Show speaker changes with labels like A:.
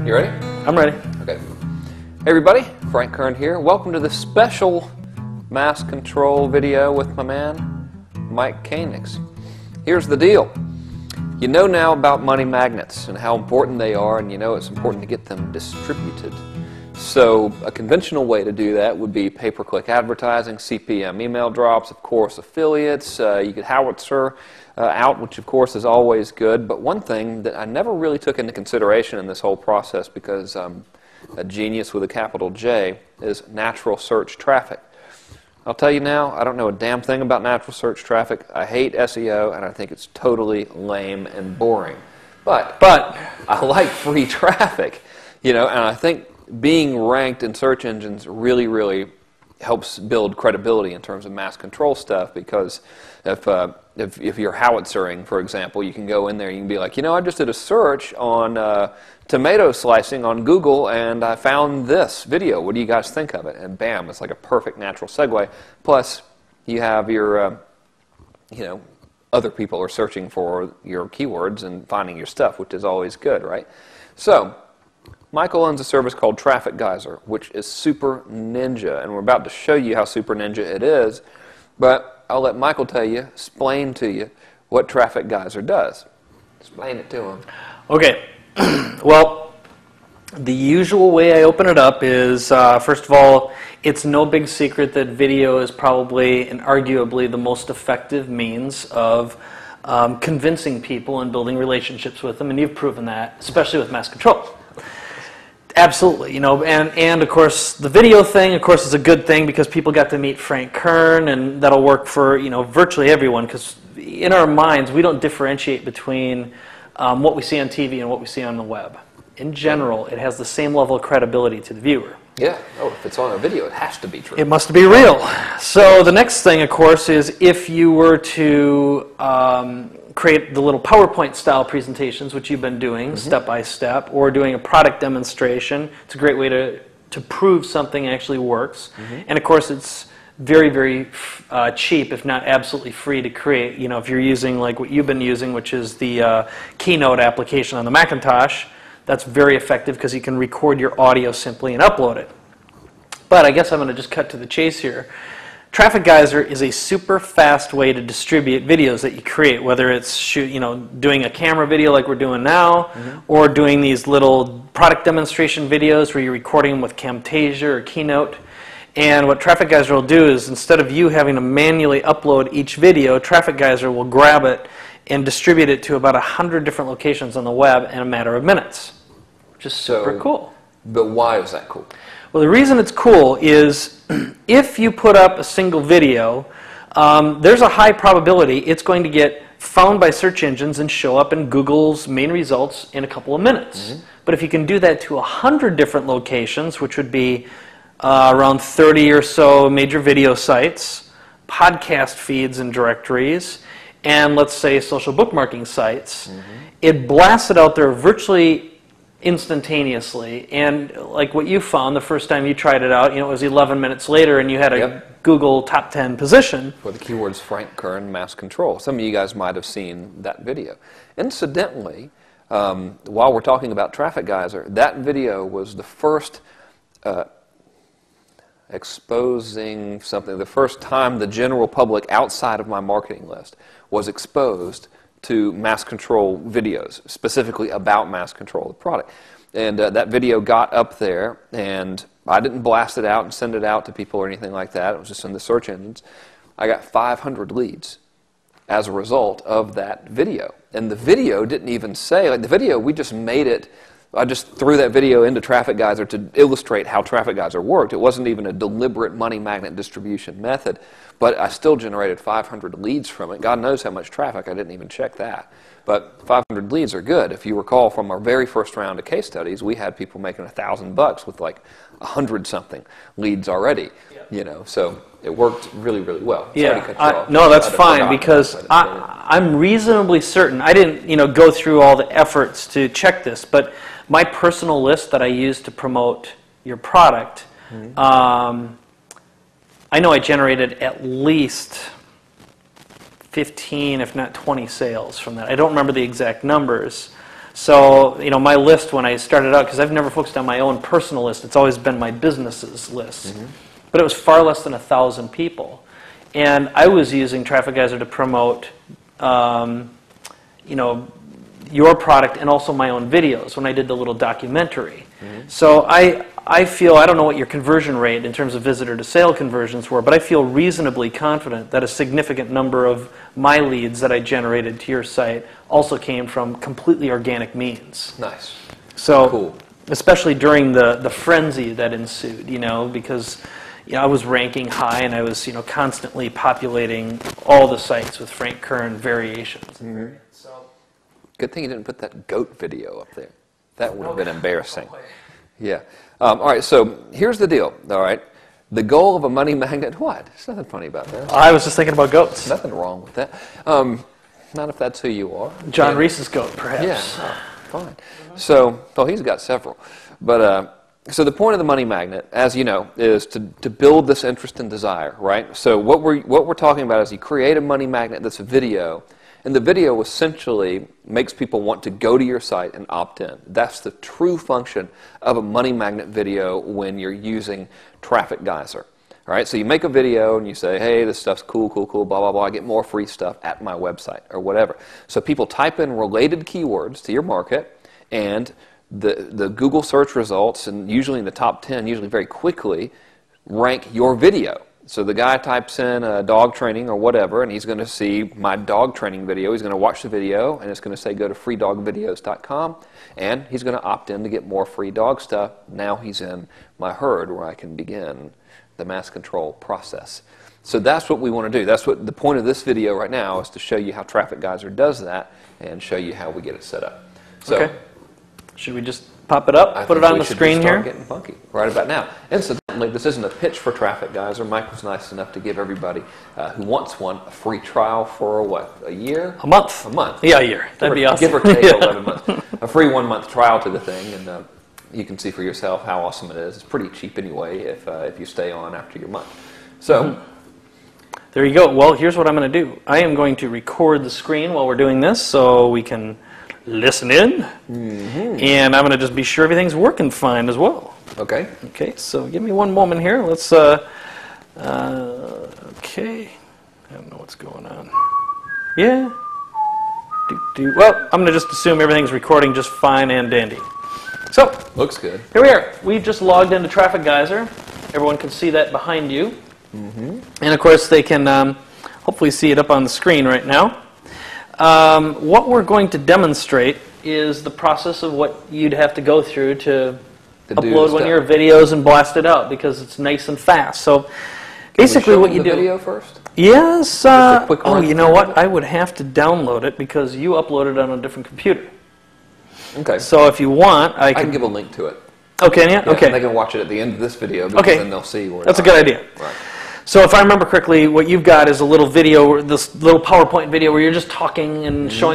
A: You ready?
B: I'm ready.
A: Okay. Hey everybody, Frank Kern here. Welcome to this special mass control video with my man, Mike Koenigs. Here's the deal. You know now about money magnets and how important they are, and you know it's important to get them distributed. So a conventional way to do that would be pay-per-click advertising, CPM email drops, of course affiliates. You could howitzer out, which of course is always good. But one thing that I never really took into consideration in this whole process, because I'm a genius with a capital J, is natural search traffic. I'll tell you now, I don't know a damn thing about natural search traffic. I hate SEO, and I think it's totally lame and boring. But I like free traffic, you know, and I think being ranked in search engines really helps build credibility in terms of mass control stuff, because if you're howitzering, for example, you can go in there, you can be like, you know, I just did a search on tomato slicing on Google and I found this video. What do you guys think of it? And bam, it's like a perfect natural segue. Plus, you have your, you know, other people are searching for your keywords and finding your stuff, which is always good, right? So, Michael owns a service called Traffic Geyser, which is super ninja, and we're about to show you how super ninja it is, but I'll let Michael tell you, explain to you what Traffic Geyser does. Explain it to him.
B: Okay. Well, the usual way I open it up is, first of all, it's no big secret that video is probably and arguably the most effective means of convincing people and building relationships with them, and you've proven that, especially with mass control. Absolutely, you know, and of course the video thing, of course, is a good thing because people got to meet Frank Kern, and that'll work for, you know, virtually everyone, because in our minds we don't differentiate between what we see on TV and what we see on the web. In general, it has the same level of credibility to the viewer.
A: Yeah. Oh, if it's on a video, it has to be true.
B: It must be real. So the next thing, of course, is if you were to create the little PowerPoint style presentations, which you've been doing step by step, or doing a product demonstration. It's a great way to prove something actually works. And of course, it's very cheap, if not absolutely free to create. You know, if you're using like what you've been using, which is the Keynote application on the Macintosh, that's very effective because you can record your audio simply and upload it. But I guess I'm going to just cut to the chase here. Traffic Geyser is a super fast way to distribute videos that you create, whether it's doing a camera video like we're doing now, or doing these little product demonstration videos where you're recording them with Camtasia or Keynote. And what Traffic Geyser will do is, instead of you having to manually upload each video, Traffic Geyser will grab it and distribute it to about 100 different locations on the web in a matter of minutes, which is super cool.
A: But why is that cool?
B: Well, the reason it's cool is if you put up a single video, there's a high probability it's going to get found by search engines and show up in Google's main results in a couple of minutes. But if you can do that to 100 different locations, which would be around 30 or so major video sites, podcast feeds and directories, and let's say social bookmarking sites, it blasts it out there virtually instantaneously. And like what you found the first time you tried it out, you know, it was 11 minutes later and you had a Google top 10 position.
A: For the keywords Frank Kern mass control. Some of you guys might have seen that video. Incidentally, while we're talking about Traffic Geyser, that video was the first exposing something, the first time the general public outside of my marketing list was exposed to mass control videos, specifically about mass control of the product. And that video got up there, and I didn't blast it out and send it out to people or anything like that. It was just in the search engines. I got 500 leads as a result of that video. And the video didn't even say, like the video, we just made it, I just threw that video into Traffic Geyser to illustrate how Traffic Geyser worked. It wasn't even a deliberate money magnet distribution method, but I still generated 500 leads from it. God knows how much traffic, I didn't even check that. But 500 leads are good. If you recall from our very first round of case studies, we had people making $1,000 with like 100-something leads already. You know, so it worked really well.
B: No, that's fine, because I'm reasonably certain. I didn't, go through all the efforts to check this, but my personal list that I use to promote your product, I know I generated at least 15, if not 20 sales from that. I don't remember the exact numbers, So, you know, my list when I started out, because I've never focused on my own personal list, it's always been my business's list. But it was far less than 1,000 people. And I was using Traffic Geyser to promote, you know, your product and also my own videos when I did the little documentary. So I feel, I don't know what your conversion rate in terms of visitor to sale conversions were, but I feel reasonably confident that a significant number of my leads that I generated to your site also came from completely organic means.
A: Nice.
B: So,
A: cool.
B: Especially during the frenzy that ensued, you know, because I was ranking high and I was, you know, constantly populating all the sites with Frank Kern variations. So,
A: good thing you didn't put that goat video up there. That would have been embarrassing. Yeah. All right, so here's the deal, all right? The goal of a money magnet, what? There's nothing funny about that.
B: I was just thinking about goats.
A: Nothing wrong with that. Not if that's who you are.
B: John Reese's goat, perhaps.
A: Yeah, fine. So, well, he's got several. But, so the point of the money magnet, as you know, is to build this interest and desire, right? So what we're talking about is you create a money magnet that's a video, and the video essentially makes people want to go to your site and opt in. That's the true function of a money magnet video when you're using Traffic Geyser. All right, so you make a video and you say, hey, this stuff's cool, cool, cool, blah, blah, blah. I get more free stuff at my website or whatever. So people type in related keywords to your market, and the Google search results, and usually in the top 10, usually very quickly, rank your video. So the guy types in dog training or whatever, and he's going to see my dog training video. He's going to watch the video, and it's going to say go to freedogvideos.com, and he's going to opt in to get more free dog stuff. Now he's in my herd where I can begin the mass control process. So that's what we want to do. That's what the point of this video right now is, to show you how Traffic Geyser does that and show you how we get it set up. So,
B: okay. Should we just pop it up, put it on the screen here?
A: Getting funky right about now. Incidentally, this isn't a pitch for Traffic Geyser. Mike was nice enough to give everybody who wants one a free trial for what, a year?
B: A month.
A: A month.
B: Yeah, a year. That'd be awesome.
A: Give or take 11 months. A free 1-month trial to the thing, and you can see for yourself how awesome it is. It's pretty cheap anyway if you stay on after your month. So.
B: There you go. Well, here's what I'm going to do. I am going to record the screen while we're doing this so we can listen in, and I'm going to just be sure everything's working fine as well. Okay. Okay, so give me one moment here. Let's, okay, I don't know what's going on. Yeah. Well, I'm going to just assume everything's recording just fine and dandy. So,
A: looks good.
B: Here we are. We've just logged into Traffic Geyser. Everyone can see that behind you. And of course, they can hopefully see it up on the screen right now. What we're going to demonstrate is the process of what you'd have to go through to upload one of your videos and blast it out, because it's nice and fast. So basically what you do...
A: video first?
B: Yes. Oh, you know what? I would have to download it because you uploaded it on a different computer. Okay. So if you want, I can
A: give a link to it.
B: Okay, yeah? Okay.
A: And they can watch it at the end of this video, because then they'll see where
B: That's a good idea.
A: Right.
B: So if I remember correctly, what you've got is a little video, this little PowerPoint video where you're just talking and showing